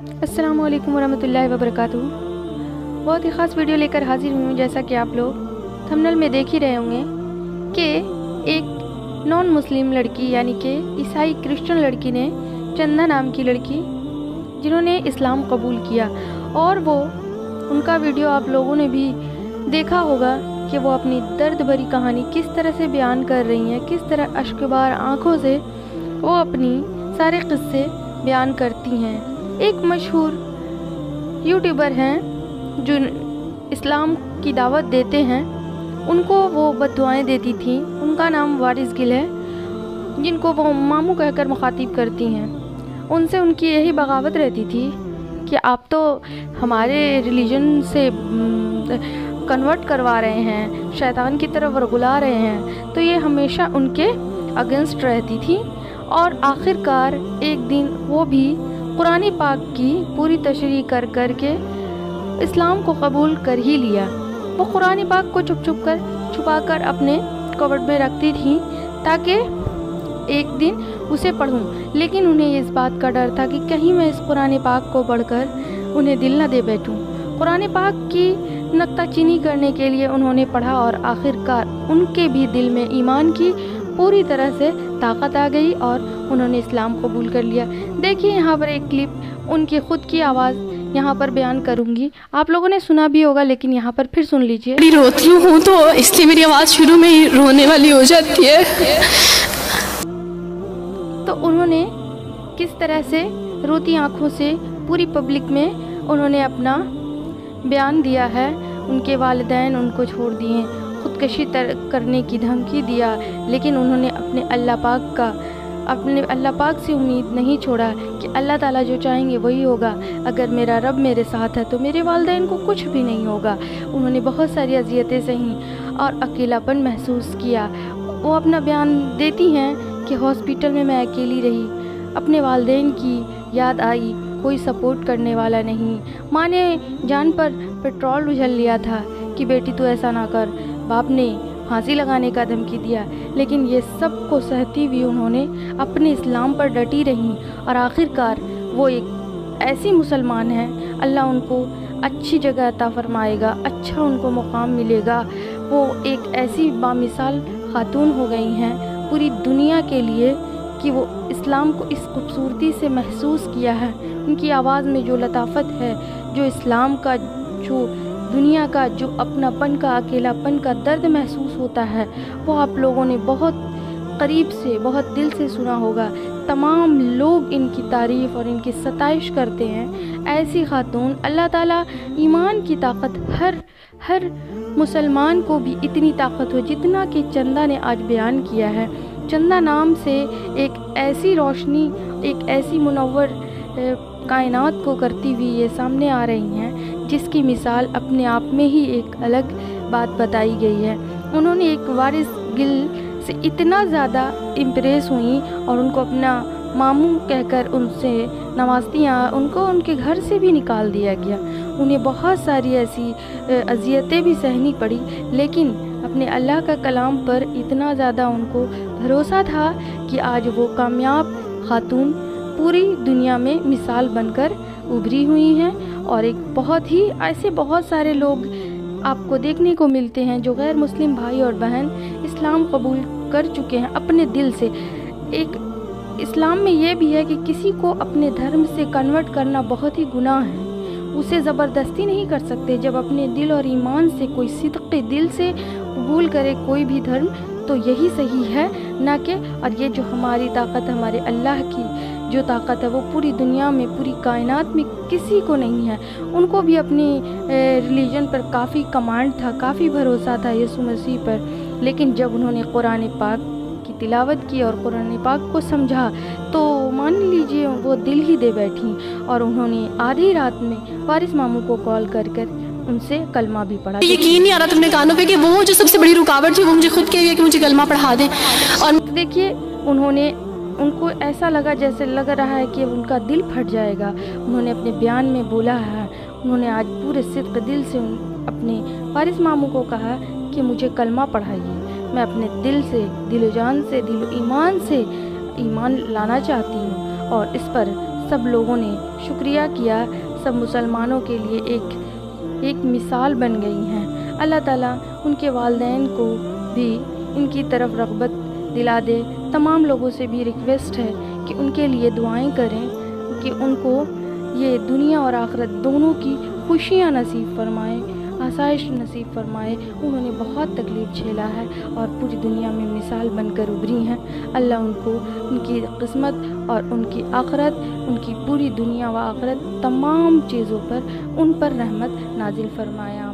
अस्सलामु अलैकुम वरहमतुल्लाहि वबरकातुहू। बहुत ही ख़ास वीडियो लेकर हाजिर हुई हूँ। जैसा कि आप लोग थंबनेल में देख ही रहे होंगे कि एक नॉन मुस्लिम लड़की यानी कि ईसाई क्रिश्चियन लड़की ने, चंदा नाम की लड़की जिन्होंने इस्लाम कबूल किया, और वो उनका वीडियो आप लोगों ने भी देखा होगा कि वो अपनी दर्द भरी कहानी किस तरह से बयान कर रही हैं, किस तरह अश्कबार आँखों से वो अपनी सारे किस्से बयान करती हैं। एक मशहूर यूट्यूबर हैं जो इस्लाम की दावत देते हैं, उनको वो बद्दुआएं देती थी। उनका नाम वारिस गिल है, जिनको वो मामू कहकर मुखातिब करती हैं। उनसे उनकी यही बगावत रहती थी कि आप तो हमारे रिलीजन से कन्वर्ट करवा रहे हैं, शैतान की तरफ वरगुला रहे हैं। तो ये हमेशा उनके अगेंस्ट रहती थी, और आखिरकार एक दिन वो भी कुरान पाक की पूरी तशरीह कर के इस्लाम को कबूल कर ही लिया। वो कुरान पाक को छुपा कर अपने कबर्ड में रखती थी ताकि एक दिन उसे पढ़ूं, लेकिन उन्हें इस बात का डर था कि कहीं मैं इस कुरान पाक को पढ़कर उन्हें दिल न दे बैठूं। कुरान पाक की नुक्ताचीनी करने के लिए उन्होंने पढ़ा, और आखिरकार उनके भी दिल में ईमान की पूरी तरह से ताकत आ गई और उन्होंने इस्लाम कबूल कर लिया। देखिए यहाँ पर एक क्लिप उनकी ख़ुद की आवाज़ यहाँ पर बयान करूँगी। आप लोगों ने सुना भी होगा, लेकिन यहाँ पर फिर सुन लीजिए। रोती हूँ तो इसलिए मेरी आवाज़ शुरू में ही रोने वाली हो जाती है। तो उन्होंने किस तरह से रोती आँखों से पूरी पब्लिक में उन्होंने अपना बयान दिया है। उनके वालिदैन उनको छोड़ दिए, ख़ुदकशी करने की धमकी दिया, लेकिन उन्होंने अपने अल्लाह पाक से उम्मीद नहीं छोड़ा कि अल्लाह ताला जो चाहेंगे वही होगा। अगर मेरा रब मेरे साथ है तो मेरे वालिदैन को कुछ भी नहीं होगा। उन्होंने बहुत सारी अज़ियतें सहीं और अकेलापन महसूस किया। वो अपना बयान देती हैं कि हॉस्पिटल में मैं अकेली रही, अपने वालिदैन की याद आई, कोई सपोर्ट करने वाला नहीं। माँ ने जान पर पेट्रोल उछल लिया था कि बेटी तू ऐसा ना कर, बाप ने फांसी लगाने का धमकी दिया, लेकिन ये सब को सहती हुई उन्होंने अपने इस्लाम पर डटी रहीं, और आखिरकार वो एक ऐसी मुसलमान हैं, अल्लाह उनको अच्छी जगह अता फरमाएगा, अच्छा उनको मुकाम मिलेगा। वो एक ऐसी बामिसाल खातून हो गई हैं पूरी दुनिया के लिए कि वो इस्लाम को इस खूबसूरती से महसूस किया है। उनकी आवाज़ में जो लताफत है, जो इस्लाम का, जो दुनिया का, जो अपनापन का, अकेलापन का दर्द महसूस होता है, वो आप लोगों ने बहुत करीब से, बहुत दिल से सुना होगा। तमाम लोग इनकी तारीफ़ और इनकी सताइश करते हैं। ऐसी खातून, अल्लाह ताला ईमान की ताकत हर मुसलमान को भी इतनी ताकत हो जितना कि चंदा ने आज बयान किया है। चंदा नाम से एक ऐसी रोशनी, एक ऐसी मुनव्वर कायनात को करती हुई ये सामने आ रही हैं, जिसकी मिसाल अपने आप में ही एक अलग बात बताई गई है। उन्होंने एक वारिस गिल से इतना ज़्यादा इम्प्रेस हुई और उनको अपना मामू कहकर उनसे नवाजती हैं। उनको उनके घर से भी निकाल दिया गया। उन्हें बहुत सारी ऐसी अज़ियतें भी सहनी पड़ी, लेकिन अपने अल्लाह का कलाम पर इतना ज़्यादा उनको भरोसा था कि आज वो कामयाब खातून पूरी दुनिया में मिसाल बनकर उभरी हुई हैं। और एक बहुत ही ऐसे बहुत सारे लोग आपको देखने को मिलते हैं जो गैर मुस्लिम भाई और बहन इस्लाम कबूल कर चुके हैं अपने दिल से। एक इस्लाम में ये भी है कि किसी को अपने धर्म से कन्वर्ट करना बहुत ही गुनाह है, उसे ज़बरदस्ती नहीं कर सकते। जब अपने दिल और ईमान से कोई सिद्क़े दिल से कबूल करे कोई भी धर्म, तो यही सही है, ना कि और ये जो हमारी ताकत, हमारे अल्लाह की जो ताकत है, वो पूरी दुनिया में, पूरी कायनात में किसी को नहीं है। उनको भी अपनी रिलीजन पर काफ़ी कमांड था, काफ़ी भरोसा था यीशु मसीह पर, लेकिन जब उन्होंने कुरान पाक की तिलावत की और कुरान पाक को समझा, तो मान लीजिए वो दिल ही दे बैठी, और उन्होंने आधी रात में वारिस मामू को कॉल कर उनसे कलमा भी पढ़ा। यकीन नहीं आ रहा तुमने कानों पे कि वो जो सबसे बड़ी रुकावट थी वो मुझे खुद कह गया कि मुझे कलमा पढ़ा दें। और देखिए उनको ऐसा लगा, जैसे लग रहा है कि उनका दिल फट जाएगा। उन्होंने अपने बयान में बोला है, उन्होंने आज पूरे सिद्क़ दिल से अपने वारिस मामू को कहा कि मुझे कलमा पढ़ाइए, मैं अपने दिल से, दिलो जान से, दिलो ईमान से ईमान लाना चाहती हूँ और इस पर سب لوگوں نے شکریہ کیا، سب مسلمانوں کے لیے ایک مثال بن گئی ہیں۔ اللہ تعالیٰ ان کے والدین کو بھی ان کی طرف رغبت دلا دے۔ تمام لوگوں سے بھی ریکویسٹ ہے کہ ان کے لیے دعائیں کریں کہ ان کو یہ دنیا اور آخرت دونوں کی خوشیاں نصیب فرمائے، آسائش نصیب فرمائے۔ انہوں نے بہت تکلیف جھیلا ہے اور پوری دنیا میں مثال بن کر ابھری ہیں۔ اللہ ان کو ان کی قسمت اور ان کی آخرت، ان کی پوری دنیا و آخرت تمام چیزوں پر ان پر رحمت نازل فرمایا۔